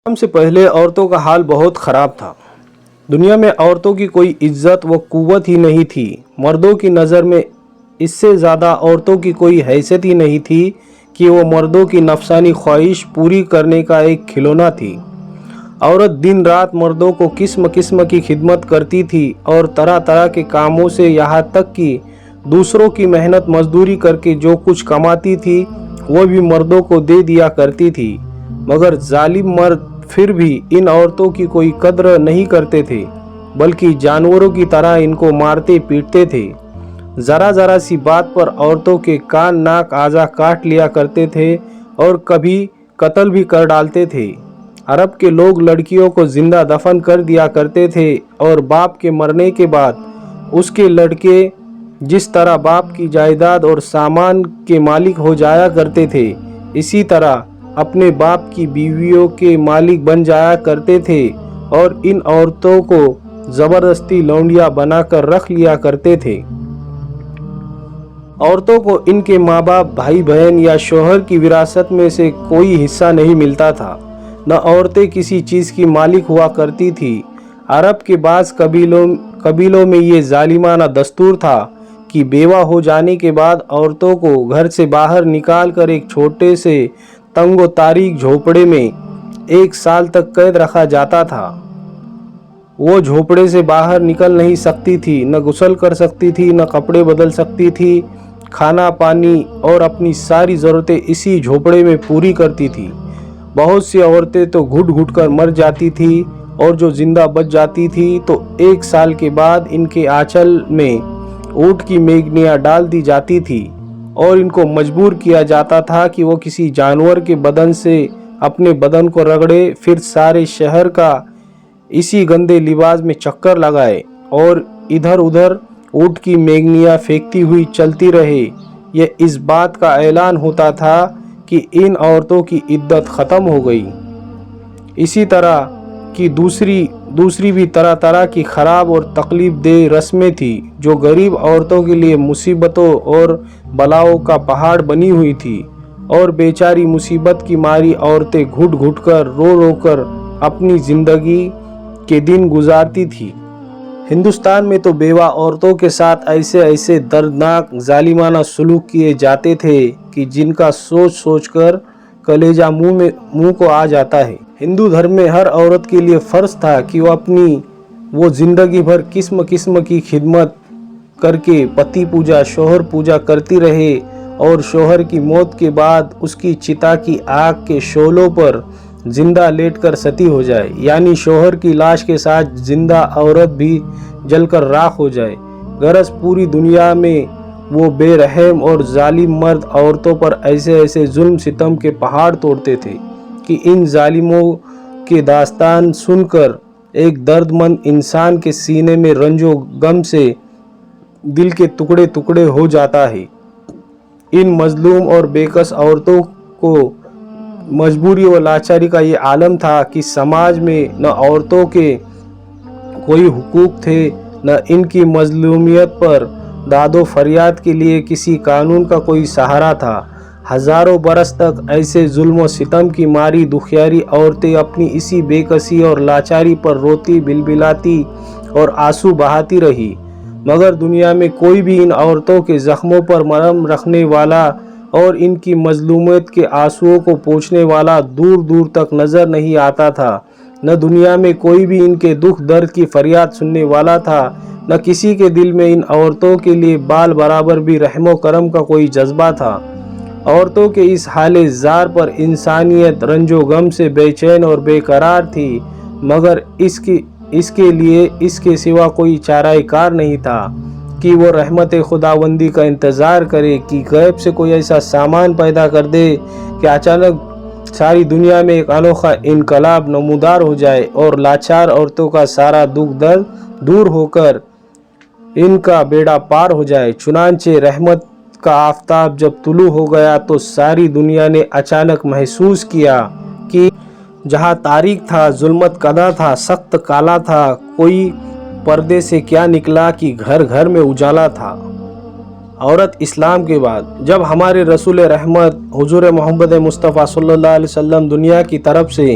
اسلام سے پہلے عورتوں کا حال بہت خراب تھا۔ دنیا میں عورتوں کی کوئی عزت و قوت ہی نہیں تھی۔ مردوں کی نظر میں اس سے زیادہ عورتوں کی کوئی حیثیت ہی نہیں تھی کہ وہ مردوں کی نفسانی خواہش پوری کرنے کا ایک کھلونا تھی۔ عورت دن رات مردوں کو قسم قسم کی خدمت کرتی تھی اور طرح طرح کے کاموں سے یہاں تک کہ دوسروں کی محنت مزدوری کر کے جو کچھ کماتی تھی وہ بھی مردوں کو دے دیا کرتی تھی، مگر ظالم مرد پھر بھی ان عورتوں کی کوئی قدر نہیں کرتے تھے، بلکہ جانوروں کی طرح ان کو مارتے پیٹتے تھے۔ ذرا ذرا سی بات پر عورتوں کے کان ناک اعضاء کاٹ لیا کرتے تھے اور کبھی قتل بھی کر ڈالتے تھے۔ عرب کے لوگ لڑکیوں کو زندہ دفن کر دیا کرتے تھے اور باپ کے مرنے کے بعد اس کے لڑکے جس طرح باپ کی جائیداد اور سامان کے مالک ہو جایا کرتے تھے، اسی طرح اپنے باپ کی بیویوں کے مالک بن جایا کرتے تھے اور ان عورتوں کو زبردستی لونڈیاں بنا کر رکھ لیا کرتے تھے۔ عورتوں کو ان کے ماں باپ، بھائی بہن یا شوہر کی وراثت میں سے کوئی حصہ نہیں ملتا تھا، نہ عورتیں کسی چیز کی مالک ہوا کرتی تھی۔ عرب کے بعض قبیلوں میں یہ ظالمانہ دستور تھا کہ بیوہ ہو جانے کے بعد عورتوں کو گھر سے باہر نکال کر ایک چھوٹے سے تنگ و تاریک جھونپڑے میں 1 سال تک قید رکھا جاتا تھا۔ وہ جھونپڑے سے باہر نکل نہیں سکتی تھی، نہ غسل کر سکتی تھی، نہ کپڑے بدل سکتی تھی۔ کھانا پانی اور اپنی ساری ضرورتیں اسی جھونپڑے میں پوری کرتی تھی۔ بہت سی عورتیں تو گھٹ گھٹ کر مر جاتی تھی اور جو زندہ بچ جاتی تھی تو 1 سال کے بعد ان کے آنچل میں اونٹ کی میگنیاں ڈال دی جاتی تھی اور ان کو مجبور کیا جاتا تھا کہ وہ کسی جانور کے بدن سے اپنے بدن کو رگڑے، پھر سارے شہر کا اسی گندے لباس میں چکر لگائے اور ادھر ادھر اونٹ کی میگنیاں پھینکتی ہوئی چلتی رہے۔ یہ اس بات کا اعلان ہوتا تھا کہ ان عورتوں کی عدت ختم ہو گئی۔ اسی طرح کی دوسری بھی طرح طرح کی خراب اور تکلیف دہ رسمیں تھیں جو غریب عورتوں کے لیے مصیبتوں اور بلاؤں کا پہاڑ بنی ہوئی تھی، اور بیچاری مصیبت کی ماری عورتیں گھٹ گھٹ کر رو رو کر اپنی زندگی کے دن گزارتی تھی۔ ہندوستان میں تو بیوہ عورتوں کے ساتھ ایسے دردناک ظالمانہ سلوک کیے جاتے تھے کہ جن کا سوچ کر کلیجہ منہ کو آ جاتا ہے۔ ہندو دھرم میں ہر عورت کے لیے فرض تھا کہ وہ زندگی بھر قسم قسم کی خدمت کر کے پتی پوجا، شوہر پوجا کرتی رہے اور شوہر کی موت کے بعد اس کی چتا کی آگ کے شعلوں پر زندہ لیٹ کر ستی ہو جائے، یعنی شوہر کی لاش کے ساتھ زندہ عورت بھی جل کر راکھ ہو جائے۔ غرض پوری دنیا میں وہ بے رحم اور ظالم مرد عورتوں پر ایسے ظلم ستم کے پہاڑ توڑتے تھے کہ ان ظالموں کے داستان سن کر ایک درد مند انسان کے سینے میں رنج و غم سے دل کے ٹکڑے ٹکڑے ہو جاتا ہے۔ ان مظلوم اور بےکس عورتوں کو مجبوری و لاچاری کا یہ عالم تھا کہ سماج میں نہ عورتوں کے کوئی حقوق تھے، نہ ان کی مظلومیت پر داد و فریاد کے لیے کسی قانون کا کوئی سہارا تھا۔ ہزاروں برس تک ایسے ظلم و ستم کی ماری دکھیاری عورتیں اپنی اسی بے کسی اور لاچاری پر روتی بلبلاتی اور آنسو بہاتی رہی، مگر دنیا میں کوئی بھی ان عورتوں کے زخموں پر مرہم رکھنے والا اور ان کی مظلومیت کے آنسوؤں کو پوچھنے والا دور دور تک نظر نہیں آتا تھا۔ نہ دنیا میں کوئی بھی ان کے دکھ درد کی فریاد سننے والا تھا، نہ کسی کے دل میں ان عورتوں کے لیے بال برابر بھی رحم و کرم کا کوئی جذبہ تھا۔ عورتوں کے اس حال زار پر انسانیت رنج و غم سے بے چین اور بے قرار تھی، مگر اس کے سوا کوئی چارہ کار نہیں تھا کہ وہ رحمت خداوندی کا انتظار کرے کہ غیب سے کوئی ایسا سامان پیدا کر دے کہ اچانک ساری دنیا میں ایک انوکھا انقلاب نمودار ہو جائے اور لاچار عورتوں کا سارا دکھ درد دور ہو کر ان کا بیڑا پار ہو جائے۔ چنانچہ رحمت کا آفتاب جب طلوع ہو گیا تو ساری دنیا نے اچانک محسوس کیا کہ جہاں تاریک تھا، ظلمت کدہ تھا، سخت کالا تھا، کوئی پردے سے کیا نکلا کہ گھر گھر میں اجالا تھا۔ عورت اسلام کے بعد جب ہمارے رسول رحمت حضور محمد مصطفیٰ صلی اللہ علیہ وسلم دنیا کی طرف سے